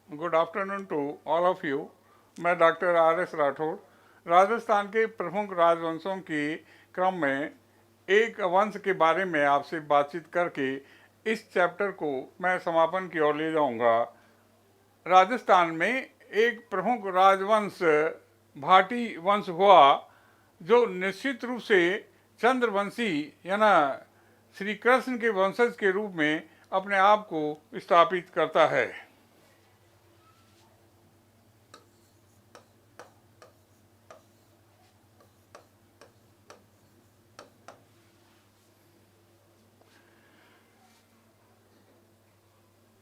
Good afternoon to all of you. मैं doctor R S Rathore Rajasthan के प्रमुख राजवंशों के क्रम में एक वंश के बारे में आपसे बातचीत करके इस चैप्टर को मैं समापन की ओर ले जाऊंगा। राजस्थान में एक प्रमुख राजवंश भाटी वंश हुआ जो निश्चित रूप से चंद्रवंशी यानी श्री कृष्ण के वंशज के रूप में अपने आप को स्थापित करता है।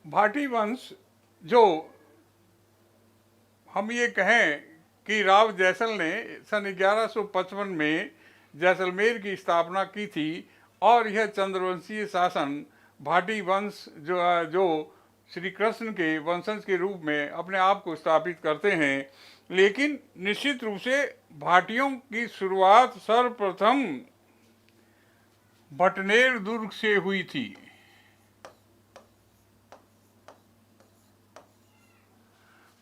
भाटी वंश जो हम ये कहें कि राव जैसल ने सन 1155 में जैसलमेर की स्थापना की थी और यह चंद्रवंशीय शासन भाटी वंश जो श्री कृष्ण के वंशज के रूप में अपने आप को स्थापित करते हैं। लेकिन निश्चित रूप से भाटियों की शुरुआत सर्वप्रथम भटनेर दुर्ग से हुई थी।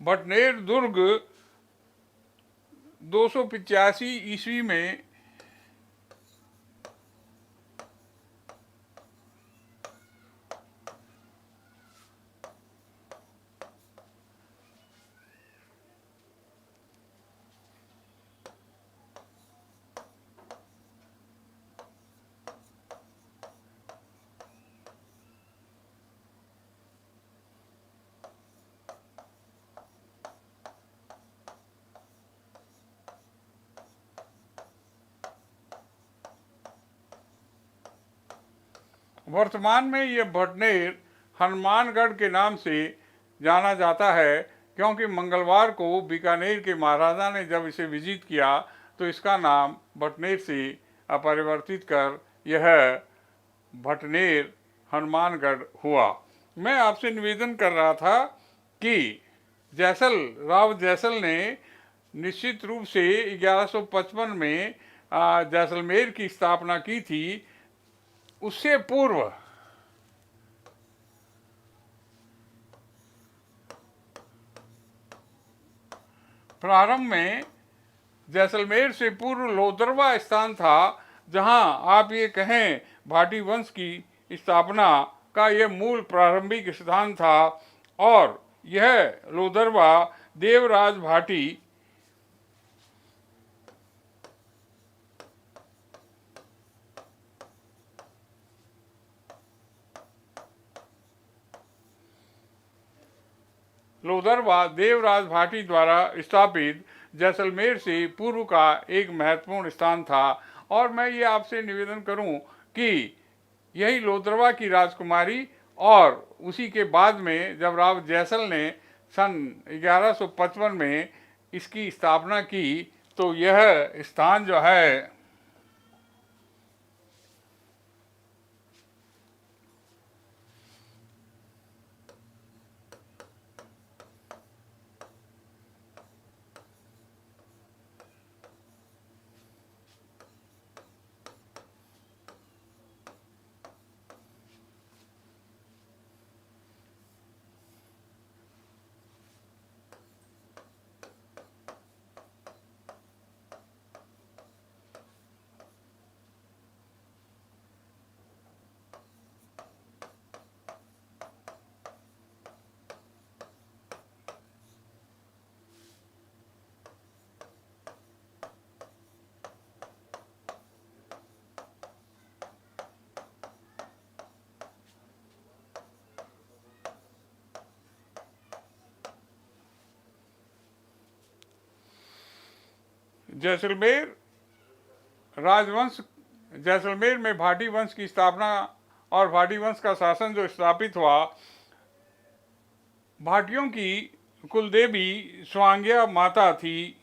भटनेर दुर्ग 285 ईस्वी में वर्तमान में यह भटनेर हनुमानगढ़ के नाम से जाना जाता है, क्योंकि मंगलवार को बीकानेर के महाराजा ने जब इसे विजिट किया तो इसका नाम भटनेर से अपरिवर्तित कर यह भटनेर हनुमानगढ़ हुआ। मैं आपसे निवेदन कर रहा था कि राव जैसल ने निश्चित रूप से 1155 में जैसलमेर की स्थापना की थी। उससे पूर्व प्रारंभ में जैसलमेर से पूर्व लोदरवा स्थान था, जहां आप ये कहें भाटी वंश की स्थापना का यह मूल प्रारंभिक स्थान था। और यह लोदरवा देवराज भाटी लोदरवा देवराज भाटी द्वारा स्थापित जैसलमेर से पूर्व का एक महत्वपूर्ण स्थान था। और मैं ये आपसे निवेदन करूं कि यही लोदरवा की राजकुमारी और उसी के बाद में जब राव जैसल ने सन 1155 में इसकी स्थापना की तो यह स्थान जो है जैसलमेर राजवंश जैसलमेर में भाटी वंश की स्थापना और भाटी वंश का शासन जो स्थापित हुआ, भाटियों की कुलदेवी स्वांग्या माता थी।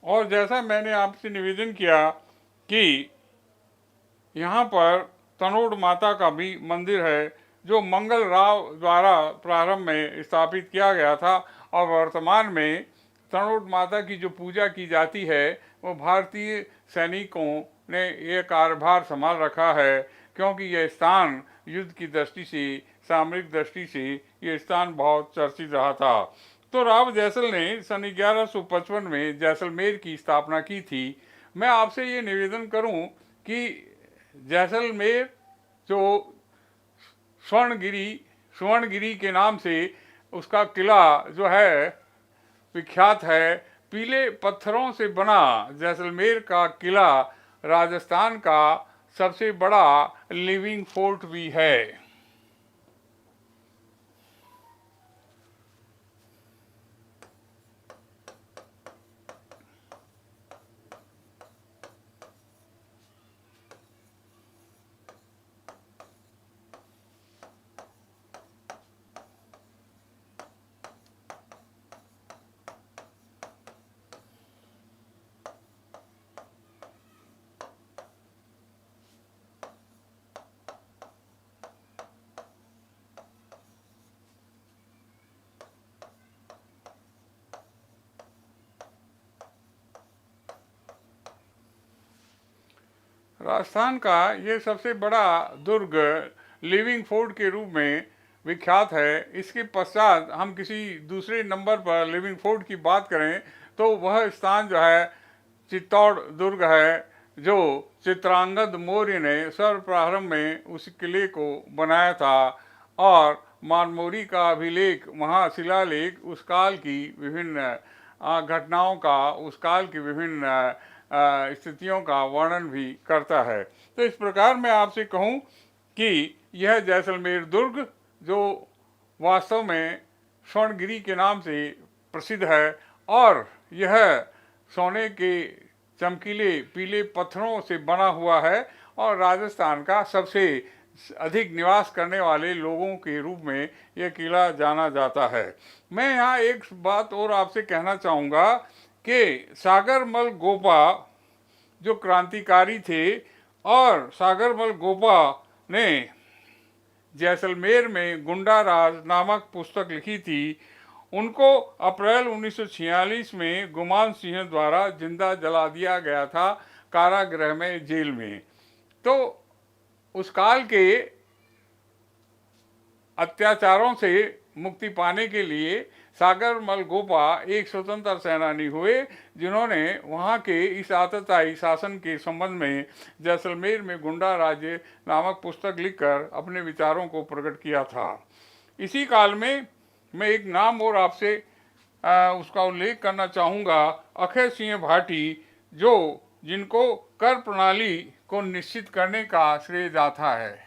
और जैसा मैंने आपसे निवेदन किया कि यहाँ पर तनोड़ माता का भी मंदिर है, जो मंगल राव द्वारा प्रारंभ में स्थापित किया गया था, और वर्तमान में तनोड़ माता की जो पूजा की जाती है वो भारतीय सैनिकों ने ये कार्यभार संभाल रखा है, क्योंकि यह स्थान युद्ध की दृष्टि से, सामरिक दृष्टि से ये स्थान बहुत चर्चित रहा था। तो राव जैसल ने सन 1155 में जैसलमेर की स्थापना की थी। मैं आपसे ये निवेदन करूं कि जैसलमेर जो स्वर्णगिरी के नाम से उसका किला जो है विख्यात है, पीले पत्थरों से बना जैसलमेर का किला राजस्थान का सबसे बड़ा लिविंग फोर्ट भी है। राजस्थान का ये सबसे बड़ा दुर्ग लिविंग फोर्ट के रूप में विख्यात है। इसके पश्चात हम किसी दूसरे नंबर पर लिविंग फोर्ट की बात करें तो वह स्थान जो है चित्तौड़ दुर्ग है, जो चित्रांगद मौर्य ने सर्वप्रारंभ में उस किले को बनाया था। और मानमोरी का अभिलेख, महाशिलालेख उस काल की विभिन्न घटनाओं का, उस काल की विभिन्न स्थितियों का वर्णन भी करता है। तो इस प्रकार मैं आपसे कहूं कि यह जैसलमेर दुर्ग, जो वास्तव में स्वर्णगिरी के नाम से प्रसिद्ध है, और यह सोने के चमकीले पीले पत्थरों से बना हुआ है, और राजस्थान का सबसे अधिक निवास करने वाले लोगों के रूप में यह किला जाना जाता है। मैं यहाँ एक बात और आपसे कहना चाहूँगा कि सागरमल गोपा जो क्रांतिकारी थे, और सागरमल गोपा ने जैसलमेर में गुंडा राज नामक पुस्तक लिखी थी। उनको अप्रैल 1946 में गुमान सिंह द्वारा जिंदा जला दिया गया था, कारागृह में, जेल में। तो उस काल के अत्याचारों से मुक्ति पाने के लिए सागरमल गोपा एक स्वतंत्र सेनानी हुए, जिन्होंने वहाँ के इस आतताई शासन के संबंध में जैसलमेर में गुंडा राज्य नामक पुस्तक लिखकर अपने विचारों को प्रकट किया था। इसी काल में मैं एक नाम और आपसे उसका उल्लेख करना चाहूँगा, अक्षय सिंह भाटी, जिनको कर प्रणाली को निश्चित करने का श्रेय जाता है।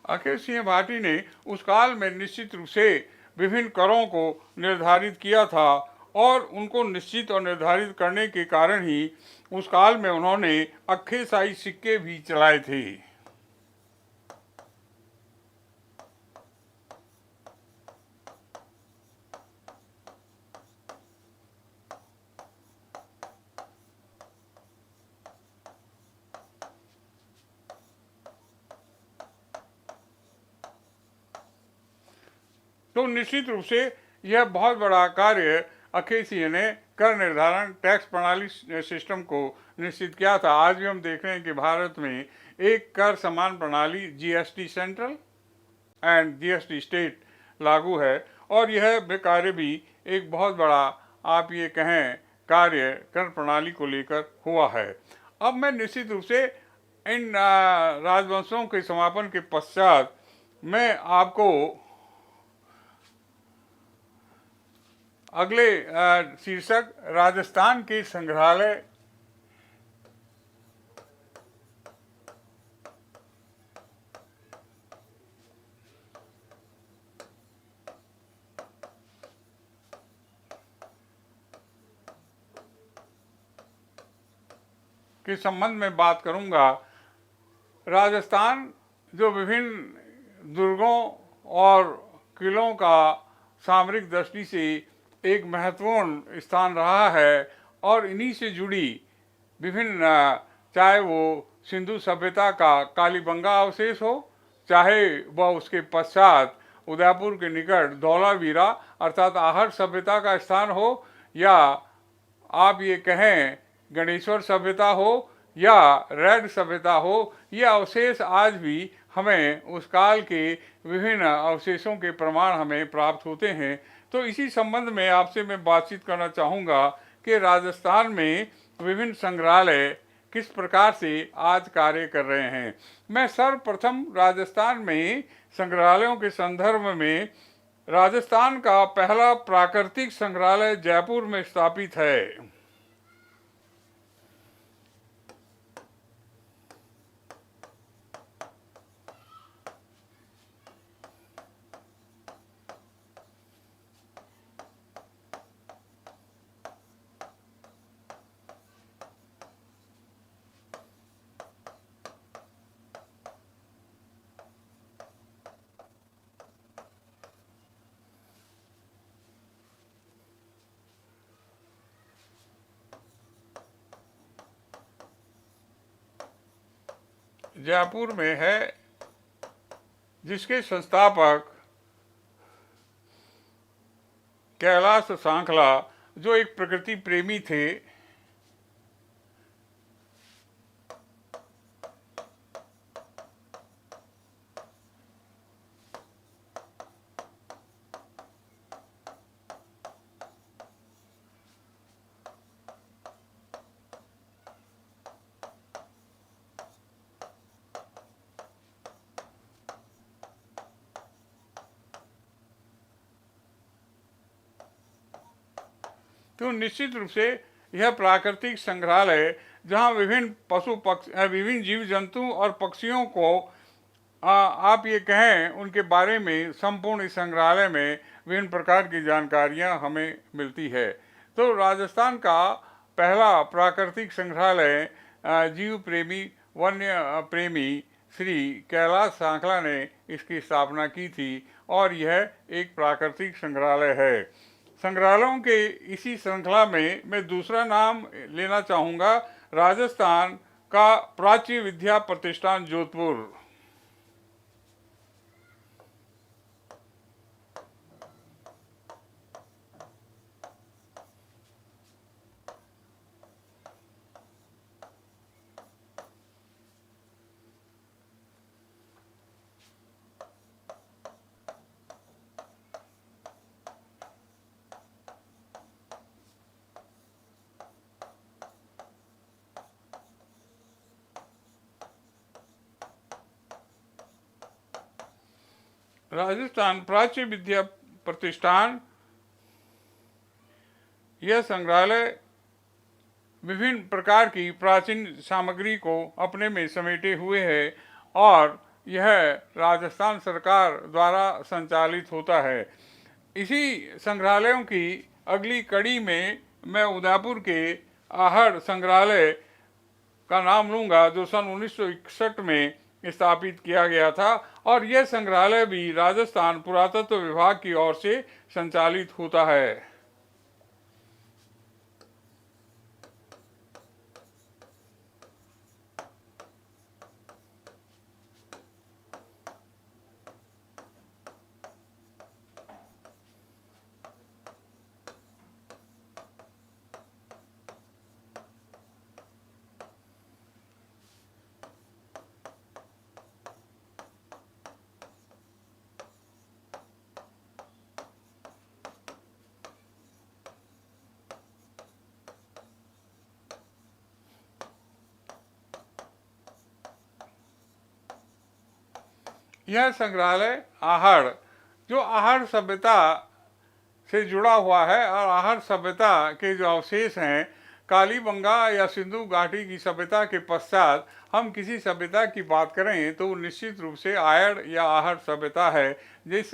अक्षय सिंह भाटी ने उस काल में निश्चित रूप से विभिन्न करों को निर्धारित किया था, और उनको निश्चित और निर्धारित करने के कारण ही उस काल में उन्होंने अक्खेशाही सिक्के भी चलाए थे। तो निश्चित रूप से यह बहुत बड़ा कार्य अक्षय सिंह ने कर निर्धारण, टैक्स प्रणाली सिस्टम को निश्चित किया था। आज भी हम देख रहे हैं कि भारत में एक कर समान प्रणाली GST central and GST state लागू है, और यह कार्य भी एक बहुत बड़ा, आप ये कहें, कार्य कर प्रणाली को लेकर हुआ है। अब मैं निश्चित रूप से इन राजवंशों के समापन के पश्चात मैं आपको अगले शीर्षक राजस्थान के संग्रहालय। के संबंध में बात करूंगा। राजस्थान जो विभिन्न दुर्गों और किलों का सामरिक दृष्टि से एक महत्वपूर्ण स्थान रहा है और इन्हीं से जुड़ी विभिन्न चाहे वो सिंधु सभ्यता का कालीबंगा अवशेष हो, चाहे वह उसके पश्चात उदयपुर के निकट धौलावीरा अर्थात आहट सभ्यता का स्थान हो, या आप ये कहें गणेश्वर सभ्यता हो या रेड सभ्यता हो, ये अवशेष आज भी हमें उस काल के विभिन्न अवशेषों के प्रमाण हमें प्राप्त होते हैं। तो इसी संबंध में आपसे मैं बातचीत करना चाहूँगा कि राजस्थान में विभिन्न संग्रहालय किस प्रकार से आज कार्य कर रहे हैं। मैं सर्वप्रथम राजस्थान में संग्रहालयों के संदर्भ में राजस्थान का पहला प्राकृतिक संग्रहालय जयपुर में स्थापित है। जयपुर में है, जिसके संस्थापक कैलाश सांखला जो एक प्रकृति प्रेमी थे, तो निश्चित रूप से यह प्राकृतिक संग्रहालय जहाँ विभिन्न विभिन्न जीव जंतु और पक्षियों को आप ये कहें उनके बारे में संपूर्ण इस संग्रहालय में विभिन्न प्रकार की जानकारियाँ हमें मिलती है। तो राजस्थान का पहला प्राकृतिक संग्रहालय जीव प्रेमी वन्य प्रेमी श्री कैलाश सांखला ने इसकी स्थापना की थी और यह एक प्राकृतिक संग्रहालय है। संग्रहालयों के इसी श्रृंखला में मैं दूसरा नाम लेना चाहूँगा, राजस्थान का प्राच्य विद्या प्रतिष्ठान जोधपुर। राजस्थान प्राच्य विद्या प्रतिष्ठान यह संग्रहालय विभिन्न प्रकार की प्राचीन सामग्री को अपने में समेटे हुए है और यह राजस्थान सरकार द्वारा संचालित होता है। इसी संग्रहालयों की अगली कड़ी में मैं उदयपुर के आहड़ संग्रहालय का नाम लूँगा, जो सन 1961 में स्थापित किया गया था और यह संग्रहालय भी राजस्थान पुरातत्व विभाग की ओर से संचालित होता है। यह संग्रहालय आहड़, जो आहड़ सभ्यता से जुड़ा हुआ है और आहर सभ्यता के जो अवशेष हैं कालीबंगा या सिंधु घाटी की सभ्यता के पश्चात हम किसी सभ्यता की बात करें तो निश्चित रूप से आयड़ या आहर सभ्यता है। जिस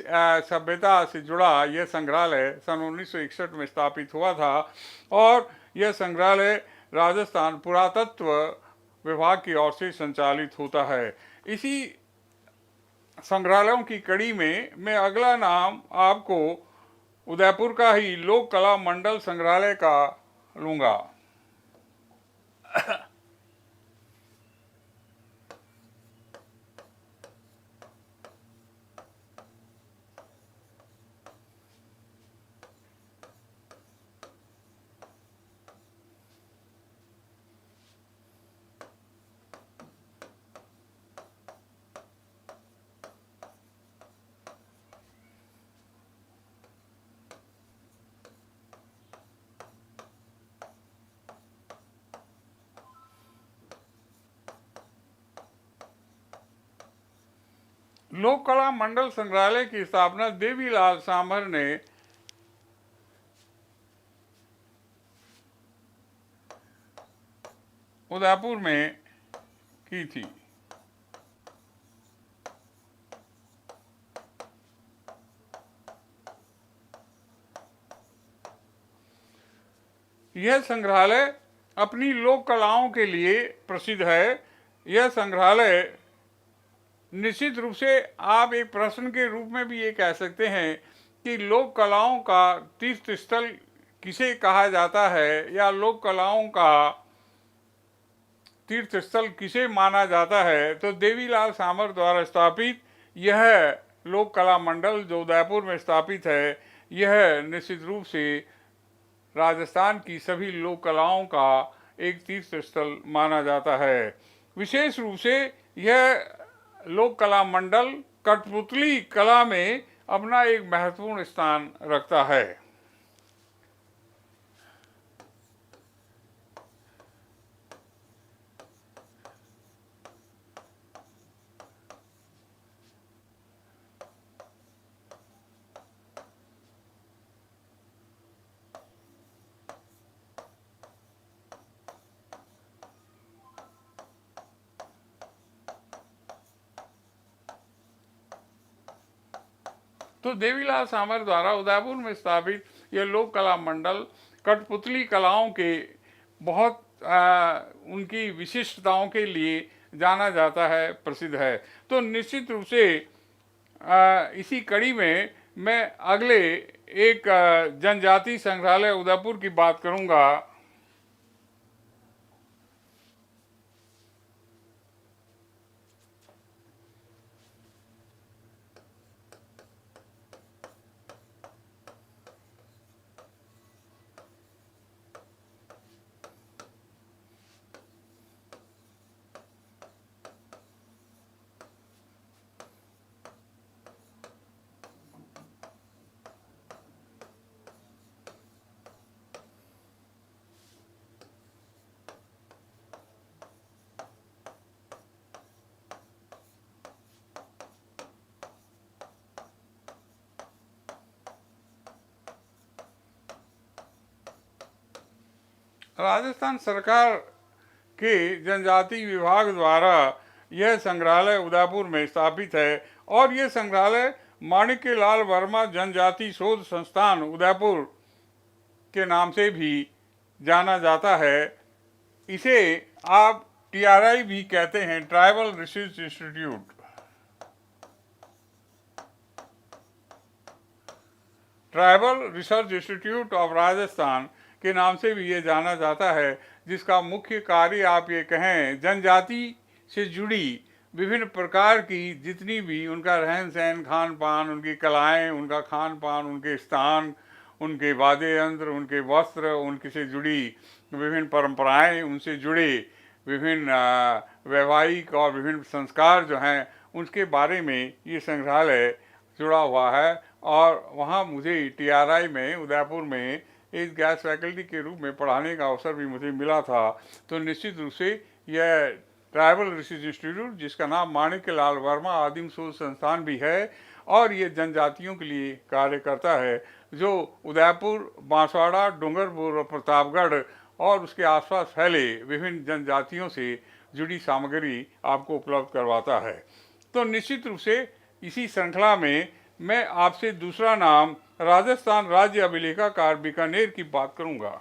सभ्यता से जुड़ा यह संग्रहालय सन 1961 में स्थापित हुआ था और यह संग्रहालय राजस्थान पुरातत्व विभाग की ओर से संचालित होता है। इसी संग्रहालयों की कड़ी में मैं अगला नाम आपको उदयपुर का ही लोक कला मंडल संग्रहालय का लूंगा। लोक कला मंडल संग्रहालय की स्थापना देवीलाल सामर ने उदयपुर में की थी। यह संग्रहालय अपनी लोक कलाओं के लिए प्रसिद्ध है। यह संग्रहालय निश्चित रूप से आप एक प्रश्न के रूप में भी ये कह सकते हैं कि लोक कलाओं का तीर्थ स्थल किसे कहा जाता है या लोक कलाओं का तीर्थ स्थल किसे माना जाता है, तो देवीलाल सामर द्वारा स्थापित यह लोक कला मंडल जो उदयपुर में स्थापित है, यह निश्चित रूप से राजस्थान की सभी लोक कलाओं का एक तीर्थ स्थल माना जाता है। विशेष रूप से यह लोक कला मंडल कठपुतली कला में अपना एक महत्वपूर्ण स्थान रखता है। तो देवीलाल सामर द्वारा उदयपुर में स्थापित यह लोक कला मंडल कठपुतली कलाओं के बहुत उनकी विशिष्टताओं के लिए जाना जाता है, प्रसिद्ध है। तो निश्चित रूप से इसी कड़ी में मैं अगले एक जनजाति संग्रहालय उदयपुर की बात करूंगा। राजस्थान सरकार के जनजाति विभाग द्वारा यह संग्रहालय उदयपुर में स्थापित है और यह संग्रहालय माणिक्यलाल वर्मा जनजाति शोध संस्थान उदयपुर के नाम से भी जाना जाता है। इसे आप TRI भी कहते हैं, tribal research institute. Tribal research institute of Rajasthan के नाम से भी ये जाना जाता है, जिसका मुख्य कार्य आप ये कहें जनजाति से जुड़ी विभिन्न प्रकार की जितनी भी उनका रहन सहन, खान पान, उनकी कलाएं, उनका खान पान, उनके स्थान, उनके वाद्य यंत्र, उनके वस्त्र, उनके से जुड़ी विभिन्न परंपराएं, उनसे जुड़े विभिन्न वैवाहिक और विभिन्न संस्कार जो हैं उनके बारे में ये संग्रहालय जुड़ा हुआ है। और वहाँ मुझे TRI में उदयपुर में एक गेस्ट फैकल्टी के रूप में पढ़ाने का अवसर भी मुझे मिला था। तो निश्चित रूप से यह ट्राइबल रिसर्च इंस्टीट्यूट, जिसका नाम माणिक्यलाल वर्मा आदिम शोध संस्थान भी है, और ये जनजातियों के लिए कार्य करता है, जो उदयपुर, बांसवाड़ा, डूंगरपुर और प्रतापगढ़ और उसके आसपास फैले विभिन्न जनजातियों से जुड़ी सामग्री आपको उपलब्ध करवाता है। तो निश्चित रूप से इसी श्रृंखला में मैं आपसे दूसरा नाम राजस्थान राज्य अभिलेखागार बीकानेर की बात करूंगा।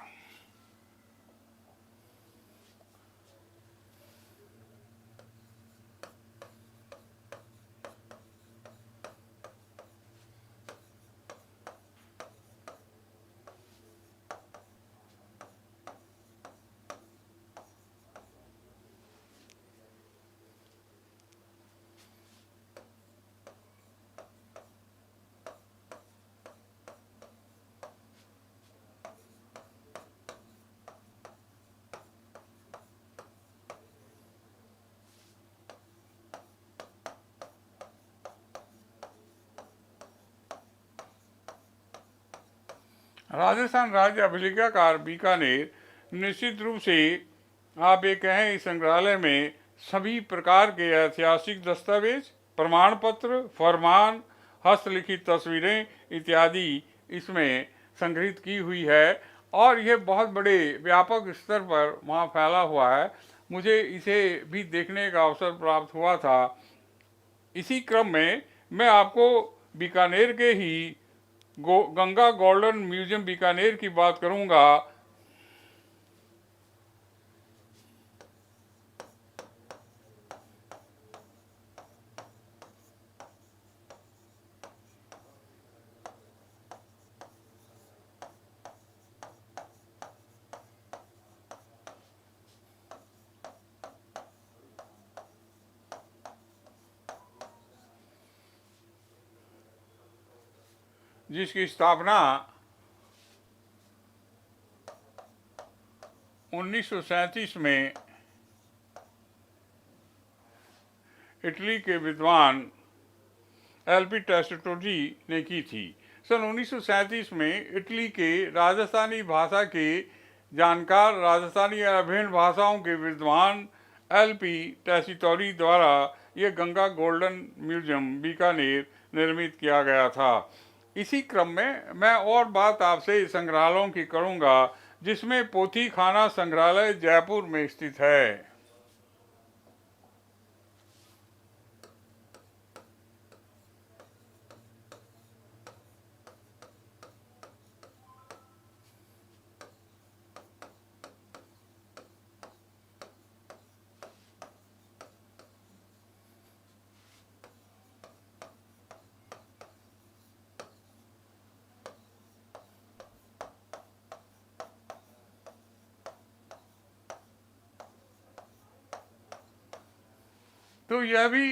राजस्थान राज्य अभिलेखागार बीकानेर निश्चित रूप से आप ये कहें, इस संग्रहालय में सभी प्रकार के ऐतिहासिक दस्तावेज, प्रमाण पत्र, फरमान, हस्तलिखित तस्वीरें इत्यादि इसमें संग्रहित की हुई है, और यह बहुत बड़े व्यापक स्तर पर वहाँ फैला हुआ है। मुझे इसे भी देखने का अवसर प्राप्त हुआ था। इसी क्रम में मैं आपको बीकानेर के ही गंगा गोल्डन म्यूजियम बीकानेर की बात करूंगा। जिसकी स्थापना 1937 में इटली के विद्वान एलपी टेस्टोजी ने की थी। सन 1937 में इटली के राजस्थानी भाषा के जानकार, राजस्थानी और अभिन्न भाषाओं के विद्वान एलपी टेस्टोजी द्वारा यह गंगा गोल्डन म्यूजियम बीकानेर निर्मित किया गया था। इसी क्रम में मैं और बात आपसे संग्रहालयों की करूंगा, जिसमें पोथी खाना संग्रहालय जयपुर में स्थित है। तो यह भी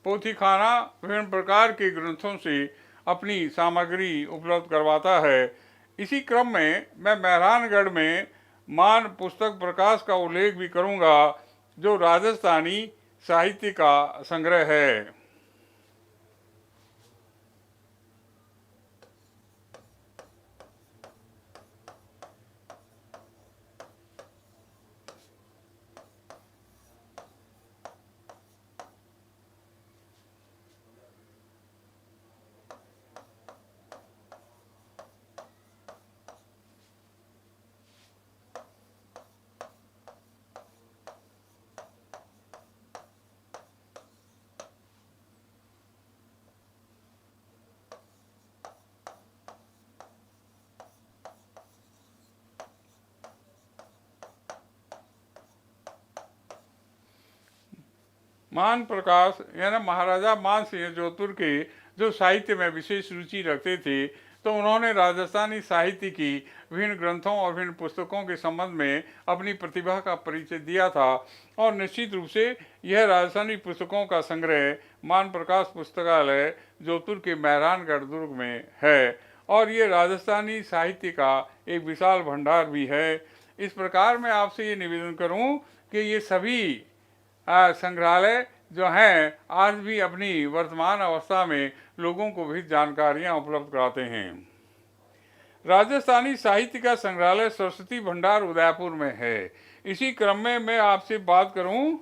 पोथीखाना विभिन्न प्रकार के ग्रंथों से अपनी सामग्री उपलब्ध करवाता है। इसी क्रम में मैं मेहरानगढ़ में मान पुस्तक प्रकाश का उल्लेख भी करूंगा, जो राजस्थानी साहित्य का संग्रह है। मान प्रकाश यानी महाराजा मान सिंह जोधपुर के, जो साहित्य में विशेष रुचि रखते थे, तो उन्होंने राजस्थानी साहित्य की विभिन्न ग्रंथों और विभिन्न पुस्तकों के संबंध में अपनी प्रतिभा का परिचय दिया था। और निश्चित रूप से यह राजस्थानी पुस्तकों का संग्रह मान प्रकाश पुस्तकालय जोधपुर के मेहरानगढ़ दुर्ग में है, और ये राजस्थानी साहित्य का एक विशाल भंडार भी है। इस प्रकार मैं आपसे ये निवेदन करूं कि ये सभी संग्रहालय जो हैं आज भी अपनी वर्तमान अवस्था में लोगों को भी जानकारियां उपलब्ध कराते हैं। राजस्थानी साहित्य का संग्रहालय सरस्वती भंडार उदयपुर में है। इसी क्रम में मैं आपसे बात करूं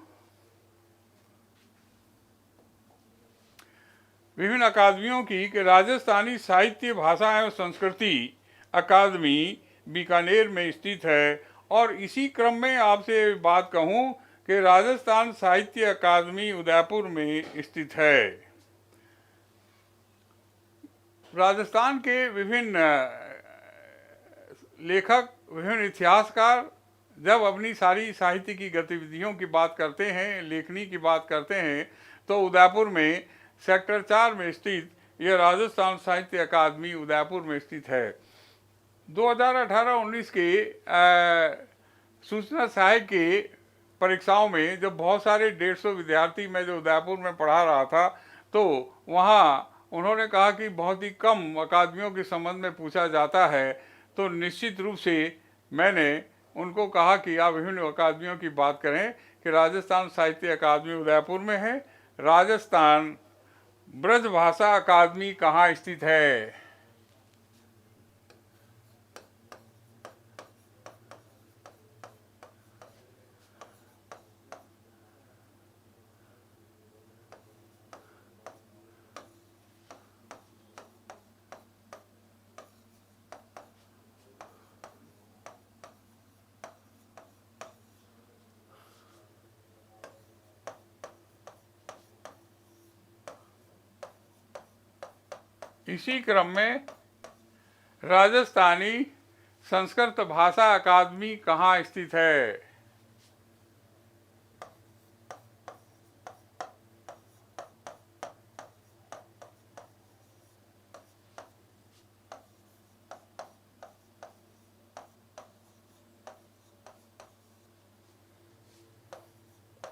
विभिन्न अकादमियों की कि राजस्थानी साहित्य भाषा एवं संस्कृति अकादमी बीकानेर में स्थित है। और इसी क्रम में आपसे बात कहूँ कि राजस्थान साहित्य अकादमी उदयपुर में स्थित है। राजस्थान के विभिन्न लेखक, विभिन्न इतिहासकार जब अपनी सारी साहित्य की गतिविधियों की बात करते हैं, लेखनी की बात करते हैं, तो उदयपुर में सेक्टर 4 में स्थित यह राजस्थान साहित्य अकादमी उदयपुर में स्थित है। 2018-19 के सूचना सहायक के परीक्षाओं में जब बहुत सारे 150 विद्यार्थी मैं जो उदयपुर में पढ़ा रहा था, तो वहाँ उन्होंने कहा कि बहुत ही कम अकादमियों के संबंध में पूछा जाता है। तो निश्चित रूप से मैंने उनको कहा कि आप विभिन्न अकादमियों की बात करें कि राजस्थान साहित्य अकादमी उदयपुर में है। राजस्थान ब्रजभाषा अकादमी कहाँ स्थित है? इसी क्रम में राजस्थानी संस्कृत भाषा अकादमी कहाँ स्थित है?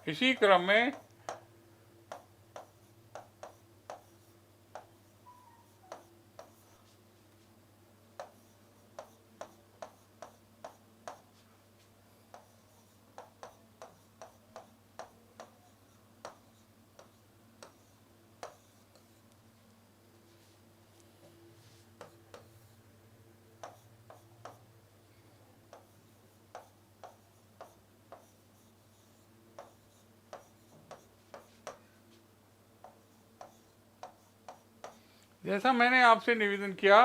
इसी क्रम में जैसा मैंने आपसे निवेदन किया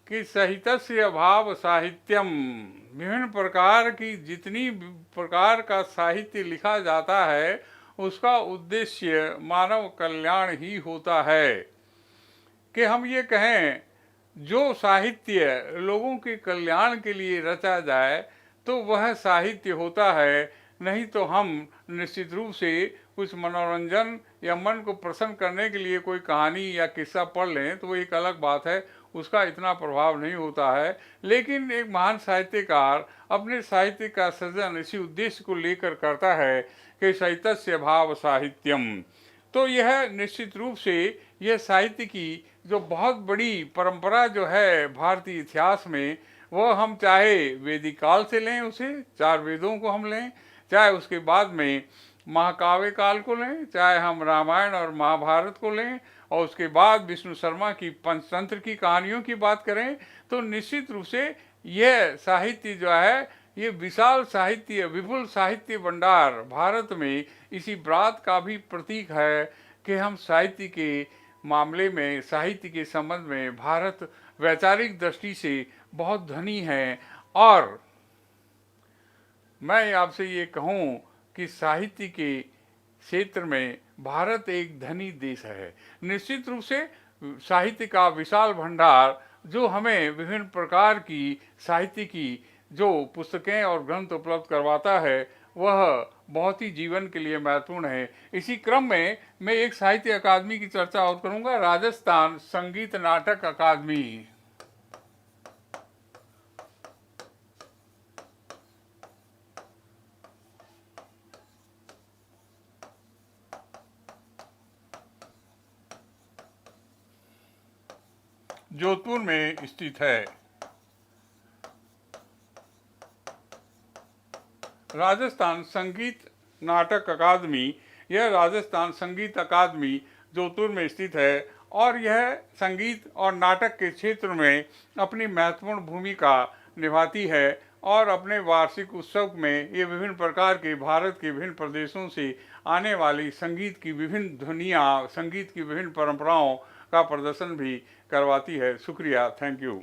कि साहित्यस्य अभाव साहित्यम, विभिन्न प्रकार की जितनी प्रकार का साहित्य लिखा जाता है उसका उद्देश्य मानव कल्याण ही होता है। कि हम ये कहें जो साहित्य लोगों के कल्याण के लिए रचा जाए तो वह साहित्य होता है, नहीं तो हम निश्चित रूप से कुछ मनोरंजन या मन को प्रसन्न करने के लिए कोई कहानी या किस्सा पढ़ लें तो वो एक अलग बात है, उसका इतना प्रभाव नहीं होता है। लेकिन एक महान साहित्यकार अपने साहित्य का सृजन इसी उद्देश्य को लेकर करता है कि साहित्यस्य भाव साहित्यम। तो यह निश्चित रूप से यह साहित्य की जो बहुत बड़ी परंपरा जो है भारतीय इतिहास में, वह हम चाहे वैदिक काल से लें, उसे 4 वेदों को हम लें, चाहे उसके बाद में महाकाव्य काल को लें, चाहे हम रामायण और महाभारत को लें, और उसके बाद विष्णु शर्मा की पंचतंत्र की कहानियों की बात करें, तो निश्चित रूप से यह साहित्य जो है ये विशाल साहित्य, विपुल साहित्य भंडार भारत में इसी बात का भी प्रतीक है कि हम साहित्य के मामले में, साहित्य के संबंध में भारत वैचारिक दृष्टि से बहुत धनी है। और मैं आपसे ये कहूँ कि साहित्य के क्षेत्र में भारत एक धनी देश है। निश्चित रूप से साहित्य का विशाल भंडार जो हमें विभिन्न प्रकार की साहित्य की जो पुस्तकें और ग्रंथ उपलब्ध करवाता है वह बहुत ही जीवन के लिए महत्वपूर्ण है। इसी क्रम में मैं एक साहित्य अकादमी की चर्चा और करूंगा, राजस्थान संगीत नाटक अकादमी। जोधपुर में स्थित है। राजस्थान संगीत नाटक अकादमी, यह राजस्थान संगीत अकादमी जोधपुर में स्थित है और यह संगीत और नाटक के क्षेत्र में अपनी महत्वपूर्ण भूमिका निभाती है और अपने वार्षिक उत्सव में ये विभिन्न प्रकार के भारत के विभिन्न प्रदेशों से आने वाली संगीत की विभिन्न ध्वनियाँ, संगीत की विभिन्न परंपराओं का प्रदर्शन भी करवाती है। शुक्रिया, थैंक यू।